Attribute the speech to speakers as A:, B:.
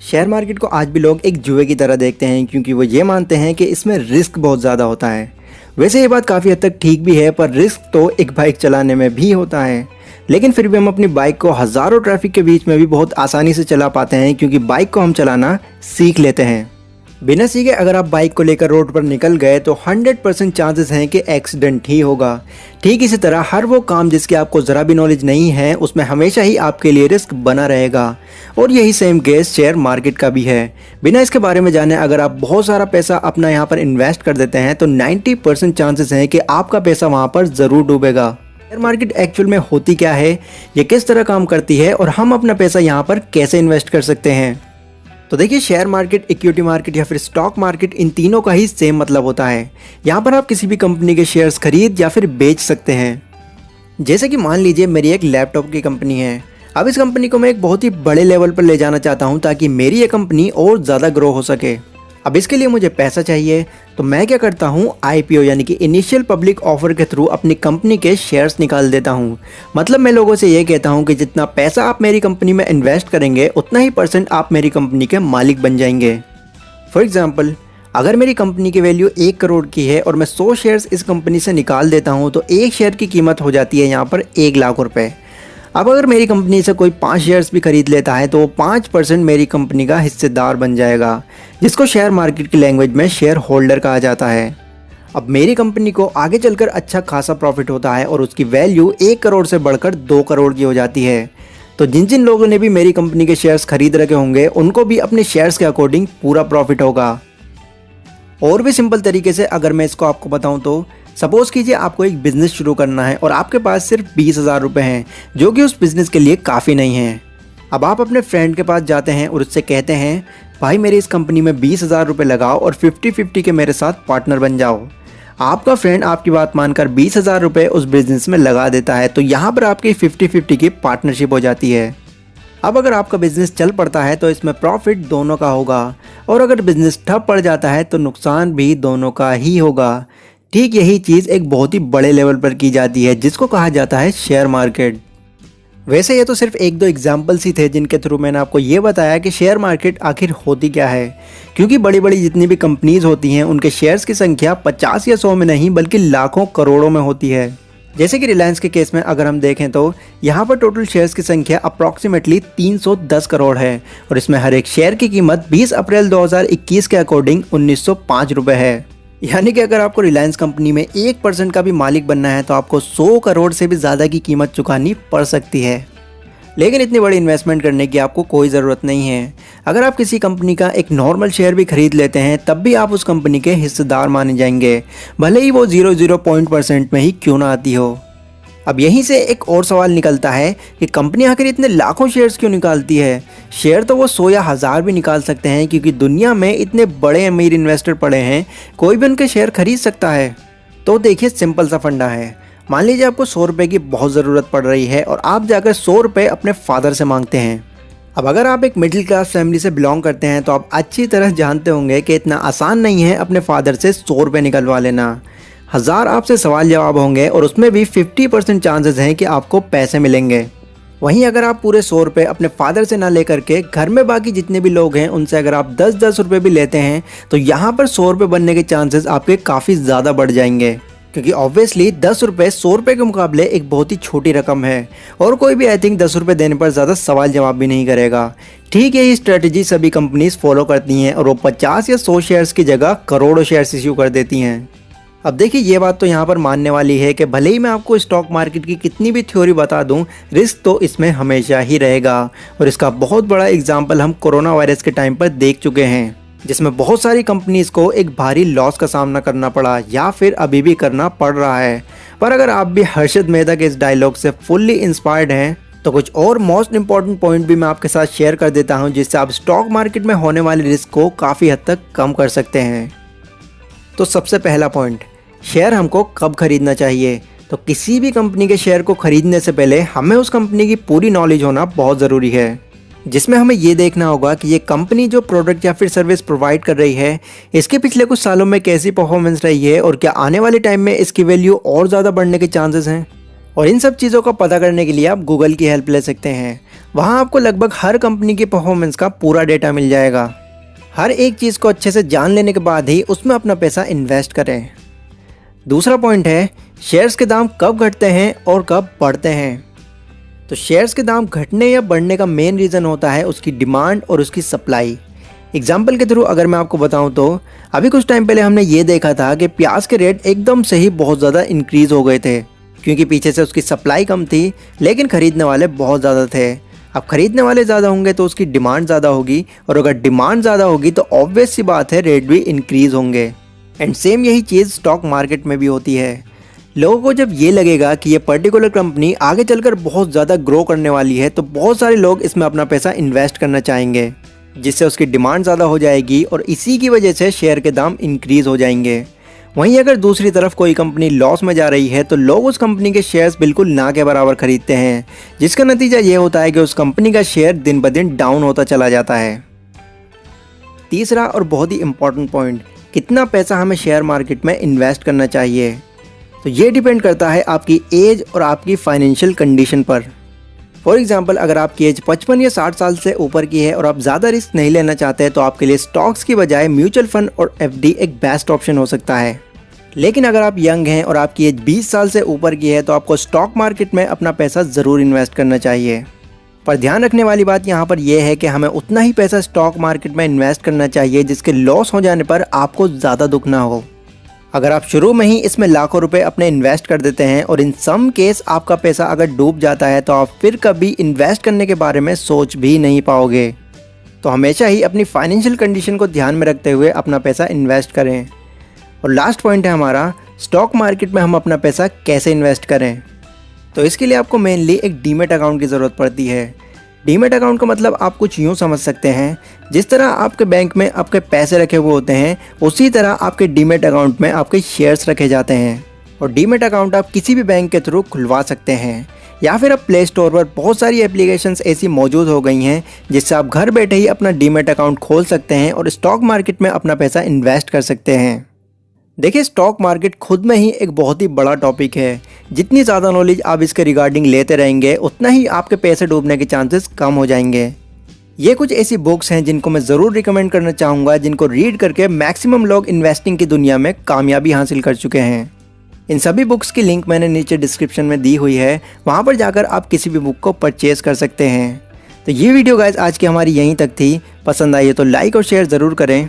A: Share market को आज भी लोग एक जुए की तरह देखते हैं क्योंकि वो ये मानते हैं कि इसमें रिस्क बहुत ज़्यादा होता है। वैसे ये बात काफ़ी हद तक ठीक भी है, पर रिस्क तो एक बाइक चलाने में भी होता है। लेकिन फिर भी हम अपनी बाइक को हज़ारों ट्रैफिक के बीच में भी बहुत आसानी से चला पाते हैं क्योंकि बाइक को हम चलाना सीख लेते हैं। बिना सीखे अगर आप बाइक को लेकर रोड पर निकल गए तो 100% चांसेस हैं कि एक्सीडेंट ही होगा। ठीक इसी तरह हर वो काम जिसकी आपको ज़रा भी नॉलेज नहीं है उसमें हमेशा ही आपके लिए रिस्क बना रहेगा। और यही सेम केस शेयर मार्केट का भी है। बिना इसके बारे में जाने अगर आप बहुत सारा पैसा अपना यहाँ पर इन्वेस्ट कर देते हैं तो 90% चांसेस हैं कि आपका पैसा वहाँ पर ज़रूर डूबेगा। शेयर मार्केट एक्चुअल में होती क्या है, ये किस तरह काम करती है और हम अपना पैसा यहाँ पर कैसे इन्वेस्ट कर सकते हैं। तो देखिए, शेयर मार्केट, इक्विटी मार्केट या फिर स्टॉक मार्केट, इन तीनों का ही सेम मतलब होता है। यहाँ पर आप किसी भी कंपनी के शेयर्स खरीद या फिर बेच सकते हैं। जैसे कि मान लीजिए मेरी एक लैपटॉप की कंपनी है। अब इस कंपनी को मैं एक बहुत ही बड़े लेवल पर ले जाना चाहता हूँ ताकि मेरी ये कंपनी और ज़्यादा ग्रो हो सके। अब इसके लिए मुझे पैसा चाहिए, तो मैं क्या करता हूँ, IPO यानी कि इनिशियल पब्लिक ऑफर के थ्रू अपनी कंपनी के शेयर्स निकाल देता हूँ। मतलब मैं लोगों से ये कहता हूँ कि जितना पैसा आप मेरी कंपनी में इन्वेस्ट करेंगे उतना ही % आप मेरी कंपनी के मालिक बन जाएंगे। फॉर एग्जाम्पल, अगर मेरी कंपनी की वैल्यू 1 करोड़ की है और मैं 100 शेयर्स इस कंपनी से निकाल देता हूँ तो एक शेयर की कीमत हो जाती है यहाँ पर 1 लाख रुपये। अब अगर मेरी कंपनी से कोई 5 शेयर्स भी खरीद लेता है तो वो 5% मेरी कंपनी का हिस्सेदार बन जाएगा, जिसको शेयर मार्केट की लैंग्वेज में शेयर होल्डर कहा जाता है। अब मेरी कंपनी को आगे चलकर अच्छा खासा प्रॉफिट होता है और उसकी वैल्यू 1 करोड़ से बढ़कर 2 करोड़ की हो जाती है। तो जिन जिन लोगों ने भी मेरी कंपनी के शेयर्स खरीद रखे होंगे उनको भी अपने शेयर्स के अकॉर्डिंग पूरा प्रॉफिट होगा। और भी सिंपल तरीके से अगर मैं इसको आपको बताऊं तो सपोज़ कीजिए आपको एक बिज़नेस शुरू करना है और आपके पास सिर्फ 20,000 रुपये हैं, जो कि उस बिज़नेस के लिए काफ़ी नहीं है। अब आप अपने फ्रेंड के पास जाते हैं और उससे कहते हैं, भाई मेरी इस कंपनी में 20,000 रुपये लगाओ और 50-50 के मेरे साथ पार्टनर बन जाओ। आपका फ्रेंड आपकी बात मानकर 20,000 रुपये उस बिज़नेस में लगा देता है, तो यहाँ पर आपकी 50-50 की पार्टनरशिप हो जाती है। अब अगर आपका बिज़नेस चल पड़ता है तो इसमें प्रॉफिट दोनों का होगा, और अगर बिज़नेस ठप पड़ जाता है तो नुकसान भी दोनों का ही होगा। ठीक यही चीज़ एक बहुत ही बड़े लेवल पर की जाती है जिसको कहा जाता है शेयर मार्केट। वैसे ये तो सिर्फ 1-2 एग्जाम्पल्स ही थे जिनके थ्रू मैंने आपको ये बताया कि शेयर मार्केट आखिर होती क्या है, क्योंकि बड़ी बड़ी जितनी भी कंपनीज़ होती हैं उनके शेयर्स की संख्या 50 या 100 में नहीं बल्कि लाखों करोड़ों में होती है। जैसे कि रिलायंस के केस में अगर हम देखें तो यहाँ पर टोटल शेयर्स की संख्या अप्रॉक्सीमेटली 310 करोड़ है और इसमें हर एक शेयर की कीमत 20 अप्रैल 2021 के अकॉर्डिंग 1905 रुपये है। यानी कि अगर आपको रिलायंस कंपनी में 1% का भी मालिक बनना है तो आपको 100 करोड़ से भी ज़्यादा की कीमत चुकानी पड़ सकती है। लेकिन इतनी बड़ी इन्वेस्टमेंट करने की आपको कोई ज़रूरत नहीं है। अगर आप किसी कंपनी का एक नॉर्मल शेयर भी खरीद लेते हैं तब भी आप उस कंपनी के हिस्सेदार माने जाएंगे, भले ही वो 0.0% में ही क्यों ना आती हो। अब यहीं से एक और सवाल निकलता है कि कंपनी आखिर इतने लाखों शेयर्स क्यों निकालती है। शेयर तो वो 100 या 1000 भी निकाल सकते हैं, क्योंकि दुनिया में इतने बड़े अमीर इन्वेस्टर पड़े हैं, कोई भी उनके शेयर खरीद सकता है। तो देखिए, सिंपल सा फंडा है। मान लीजिए आपको 100 रुपये की बहुत ज़रूरत पड़ रही है और आप जाकर 100 रुपये अपने फादर से मांगते हैं। अब अगर आप एक मिडिल क्लास फैमिली से बिलोंग करते हैं तो आप अच्छी तरह जानते होंगे कि इतना आसान नहीं है अपने फादर से 100 रुपये निकलवा लेना। 1000 आपसे सवाल जवाब होंगे और उसमें भी 50% चांसेस हैं कि आपको पैसे मिलेंगे। वहीं अगर आप पूरे 100 रुपये अपने फादर से ना लेकर के घर में बाकी जितने भी लोग हैं उनसे अगर आप 10-10 रुपये भी लेते हैं तो यहाँ पर 100 रुपये बनने के चांसेस आपके काफ़ी ज़्यादा बढ़ जाएंगे, क्योंकि ऑब्वियसली 10 रुपये 100 रुपये के मुकाबले एक बहुत ही छोटी रकम है और कोई भी आई थिंक 10 रुपये देने पर ज़्यादा सवाल जवाब भी नहीं करेगा। ठीक यही स्ट्रेटजी सभी कंपनीज फॉलो करती हैं और वो 50 या 100 शेयर्स की जगह करोड़ों शेयर्स इश्यू कर देती हैं। अब देखिए, ये बात तो यहाँ पर मानने वाली है कि भले ही मैं आपको स्टॉक मार्केट की कितनी भी थ्योरी बता दूं, रिस्क तो इसमें हमेशा ही रहेगा। और इसका बहुत बड़ा एग्जाम्पल हम कोरोना वायरस के टाइम पर देख चुके हैं, जिसमें बहुत सारी कंपनीज को एक भारी लॉस का सामना करना पड़ा या फिर अभी भी करना पड़ रहा है। पर अगर आप भी हर्षद मेहता के इस डायलॉग से फुल्ली इंस्पायर्ड हैं तो कुछ और मोस्ट इंपॉर्टेंट पॉइंट भी मैं आपके साथ शेयर कर देता हूं, जिससे आप स्टॉक मार्केट में होने वाले रिस्क को काफ़ी हद तक कम कर सकते हैं। तो सबसे पहला पॉइंट, शेयर हमको कब खरीदना चाहिए। तो किसी भी कंपनी के शेयर को खरीदने से पहले हमें उस कंपनी की पूरी नॉलेज होना बहुत ज़रूरी है, जिसमें हमें ये देखना होगा कि ये कंपनी जो प्रोडक्ट या फिर सर्विस प्रोवाइड कर रही है इसके पिछले कुछ सालों में कैसी परफॉर्मेंस रही है और क्या आने वाले टाइम में इसकी वैल्यू और ज़्यादा बढ़ने के चांसेस हैं। और इन सब चीज़ों को पता करने के लिए आप गूगल की हेल्प ले सकते हैं। वहाँ आपको लगभग हर कंपनी की परफॉर्मेंस का पूरा डेटा मिल जाएगा। हर एक चीज़ को अच्छे से जान लेने के बाद ही उसमें अपना पैसा इन्वेस्ट करें। दूसरा पॉइंट है, शेयर्स के दाम कब घटते हैं और कब बढ़ते हैं। तो शेयर्स के दाम घटने या बढ़ने का मेन रीज़न होता है उसकी डिमांड और उसकी सप्लाई। एग्जाम्पल के थ्रू अगर मैं आपको बताऊं तो अभी कुछ टाइम पहले हमने ये देखा था कि प्याज के रेट एकदम से ही बहुत ज़्यादा इंक्रीज़ हो गए थे, क्योंकि पीछे से उसकी सप्लाई कम थी लेकिन ख़रीदने वाले बहुत ज़्यादा थे। अब ख़रीदने वाले ज़्यादा होंगे तो उसकी डिमांड ज़्यादा होगी, और अगर डिमांड ज़्यादा होगी तो ऑब्वियस सी बात है रेट भी इंक्रीज़ होंगे। एंड सेम यही चीज़ स्टॉक मार्केट में भी होती है। लोगों को जब ये लगेगा कि ये पर्टिकुलर कंपनी आगे चलकर बहुत ज़्यादा ग्रो करने वाली है तो बहुत सारे लोग इसमें अपना पैसा इन्वेस्ट करना चाहेंगे, जिससे उसकी डिमांड ज़्यादा हो जाएगी और इसी की वजह से शेयर के दाम इंक्रीज़ हो जाएंगे। वहीं अगर दूसरी तरफ कोई कंपनी लॉस में जा रही है तो लोग उस कंपनी के शेयर्स बिल्कुल ना के बराबर खरीदते हैं, जिसका नतीजा ये होता है कि उस कंपनी का शेयर दिन ब दिन डाउन होता चला जाता है। तीसरा और बहुत ही इम्पॉर्टेंट पॉइंट, कितना पैसा हमें शेयर मार्केट में इन्वेस्ट करना चाहिए। तो ये डिपेंड करता है आपकी एज और आपकी फाइनेंशियल कंडीशन पर। फॉर एग्जाम्पल, अगर आपकी एज 55 या 60 साल से ऊपर की है और आप ज़्यादा रिस्क नहीं लेना चाहते तो आपके लिए स्टॉक्स की बजाय म्यूचुअल फंड और एफडी एक बेस्ट ऑप्शन हो सकता है। लेकिन अगर आप यंग हैं और आपकी एज 20 साल से ऊपर की है तो आपको स्टॉक मार्केट में अपना पैसा ज़रूर इन्वेस्ट करना चाहिए। पर ध्यान रखने वाली बात यहाँ पर यह है कि हमें उतना ही पैसा स्टॉक मार्केट में इन्वेस्ट करना चाहिए जिसके लॉस हो जाने पर आपको ज़्यादा दुख ना हो। अगर आप शुरू में ही इसमें लाखों रुपए अपने इन्वेस्ट कर देते हैं और इन सम केस आपका पैसा अगर डूब जाता है तो आप फिर कभी इन्वेस्ट करने के बारे में सोच भी नहीं पाओगे। तो हमेशा ही अपनी फाइनेंशियल कंडीशन को ध्यान में रखते हुए अपना पैसा इन्वेस्ट करें। और लास्ट पॉइंट है हमारा, स्टॉक मार्केट में हम अपना पैसा कैसे इन्वेस्ट करें। तो इसके लिए आपको मेनली एक डीमेट अकाउंट की ज़रूरत पड़ती है। डीमेट अकाउंट का मतलब आप कुछ यूँ समझ सकते हैं, जिस तरह आपके बैंक में आपके पैसे रखे हुए होते हैं उसी तरह आपके डीमेट अकाउंट में आपके शेयर्स रखे जाते हैं। और डीमेट अकाउंट आप किसी भी बैंक के थ्रू खुलवा सकते हैं, या फिर अब प्ले स्टोर पर बहुत सारी एप्लीकेशंस ऐसी मौजूद हो गई हैं जिससे आप घर बैठे ही अपना डीमेट अकाउंट खोल सकते हैं और स्टॉक मार्केट में अपना पैसा इन्वेस्ट कर सकते हैं। देखिए, स्टॉक मार्केट खुद में ही एक बहुत ही बड़ा टॉपिक है। जितनी ज़्यादा नॉलेज आप इसके रिगार्डिंग लेते रहेंगे उतना ही आपके पैसे डूबने के चांसेस कम हो जाएंगे। ये कुछ ऐसी बुक्स हैं जिनको मैं ज़रूर रिकमेंड करना चाहूँगा, जिनको रीड करके मैक्सिमम लोग इन्वेस्टिंग की दुनिया में कामयाबी हासिल कर चुके हैं। इन सभी बुक्स की लिंक मैंने नीचे डिस्क्रिप्शन में दी हुई है, वहाँ पर जाकर आप किसी भी बुक को परचेज़ कर सकते हैं। तो ये वीडियो गाइस आज की हमारी यहीं तक थी। पसंद आई है तो लाइक और शेयर ज़रूर करें।